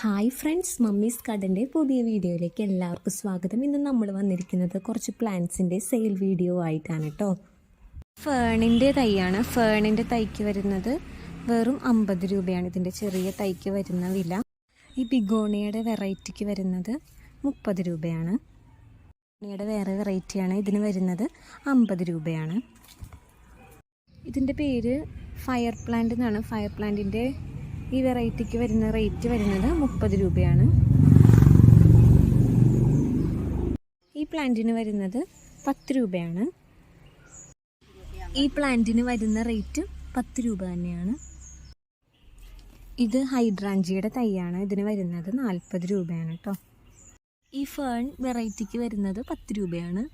Hi friends, mummies ഗാർഡൻ്റെ പുതിയ വീഡിയോയിലേക്ക് എല്ലാവർക്കും സ്വാഗതം. ഇന്ന് നമ്മൾ വന്നിരിക്കുന്നത് കുറച്ച് പ്ലാന്റ്സിൻ്റെ സെയിൽ വീഡിയോ ആയിട്ടാണ് കേട്ടോ. ഫേണിൻ്റെ തൈയാണ്. ഫേണിൻ്റെ തൈക്ക് വരുന്നത് വെറും 50 രൂപയാണ് ഇതിൻ്റെ ചെറിയ തൈക്ക് വരുന്ന വില. ഈ ബിഗോണിയുടെ വെറൈറ്റിക്ക് വരുന്നത് 30 രൂപയാണ്. ബിഗോണിയുടെ വേറെ വെറൈറ്റിയാണ്, ഇതിന് വരുന്നത് 50 രൂപയാണ്. ഇതിൻ്റെ പേര് ഫയർ പ്ലാന്റ് എന്നാണ്. ഫയർ പ്ലാന്റിൻ്റെ ഈ വെറൈറ്റിക്ക് വരുന്ന റേറ്റ് വരുന്നത് 30 രൂപയാണ്. ഈ പ്ലാന്റിന് വരുന്നത് 10 രൂപയാണ്. ഈ പ്ലാന്റിന് വരുന്ന റേറ്റ് 10 രൂപ തന്നെയാണ്. ഇത് ഹൈഡ്രാഞ്ചിയുടെ തൈയാണ്. ഇതിന് വരുന്നത് 40 രൂപയാണ് കേട്ടോ. ഈ ഫേൺ വെറൈറ്റിക്ക് വരുന്നത് 10 രൂപയാണ്.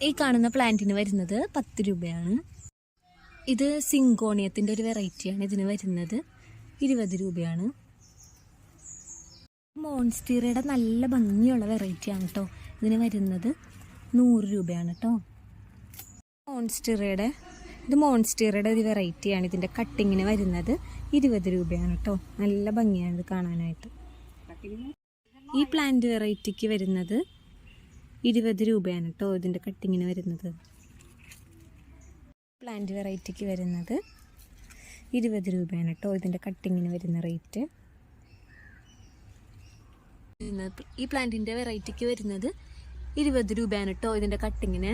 ഈ കാണുന്ന പ്ലാന്റിന് വരുന്നത് 10 രൂപയാണ്. ഇത് സിങ്കോണിയത്തിൻ്റെ ഒരു വെറൈറ്റിയാണ്. ഇതിന് വരുന്നത് 20 രൂപയാണ്. മോൺസ്റ്റീറയുടെ നല്ല ഭംഗിയുള്ള വെറൈറ്റിയാണ് കേട്ടോ. ഇതിന് വരുന്നത് 100 രൂപയാണ് കേട്ടോ. മോൺസ്റ്റീറയുടെ ഒരു വെറൈറ്റിയാണ്. ഇതിൻ്റെ കട്ടിങ്ങിന് വരുന്നത് 20 രൂപയാണ് കേട്ടോ. നല്ല ഭംഗിയാണ് ഇത് കാണാനായിട്ട്. ഈ പ്ലാന്റ് വെറൈറ്റിക്ക് വരുന്നത് 20 രൂപയാണ് കേട്ടോ. ഇതിൻ്റെ കട്ടിങ്ങിന് വരുന്നത് പ്ലാന്റ് വെറൈറ്റിക്ക് വരുന്നത് 20 രൂപയാണ് കേട്ടോ. ഇതിൻ്റെ കട്ടിങ്ങിന് വരുന്ന റേറ്റ്. ഈ പ്ലാന്റിൻ്റെ വെറൈറ്റിക്ക് വരുന്നത് 20 രൂപയാണ് കേട്ടോ. ഇതിൻ്റെ കട്ടിങ്ങിന്.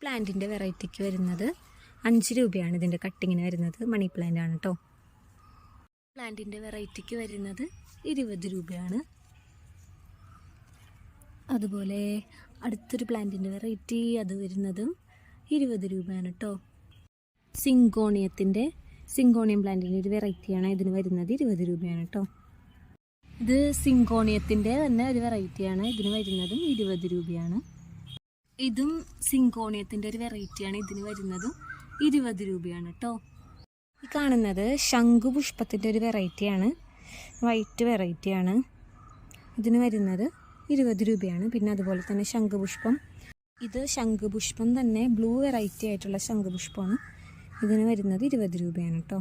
പ്ലാന്റിൻ്റെ വെറൈറ്റിക്ക് വരുന്നത് 5 രൂപയാണ് ഇതിൻ്റെ കട്ടിങ്ങിന് വരുന്നത്. മണി പ്ലാന്റ് ആണ് കേട്ടോ. പ്ലാന്റിൻ്റെ വെറൈറ്റിക്ക് വരുന്നത് 20 രൂപയാണ്. അതുപോലെ അടുത്തൊരു പ്ലാന്റിൻ്റെ വെറൈറ്റി അത് വരുന്നത് 20 രൂപയാണ് കേട്ടോ. സിങ്കോണിയം പ്ലാന്റിൻ്റെ ഒരു വെറൈറ്റിയാണ്. ഇതിന് വരുന്നത് 20 രൂപയാണ് കേട്ടോ. ഇത് സിങ്കോണിയത്തിൻ്റെ തന്നെ ഒരു വെറൈറ്റിയാണ്. ഇതിന് വരുന്നതും 20 രൂപയാണ്. ഇതും സിങ്കോണിയത്തിൻ്റെ ഒരു വെറൈറ്റിയാണ്. ഇതിന് വരുന്നതും 20 രൂപയാണ് കേട്ടോ. ഈ കാണുന്നത് ശംഖുപുഷ്പത്തിൻ്റെ ഒരു വെറൈറ്റിയാണ്. വൈറ്റ് വെറൈറ്റിയാണ്. ഇതിന് വരുന്നത് 20 രൂപയാണ്. പിന്നെ അതുപോലെ തന്നെ ശംഖുപുഷ്പം. ഇത് ശംഖുപുഷ്പം തന്നെ ബ്ലൂ വെറൈറ്റി ആയിട്ടുള്ള ശംഖുപുഷ്പമാണ്. ഇതിന് വരുന്നത് 20 രൂപയാണ് കേട്ടോ.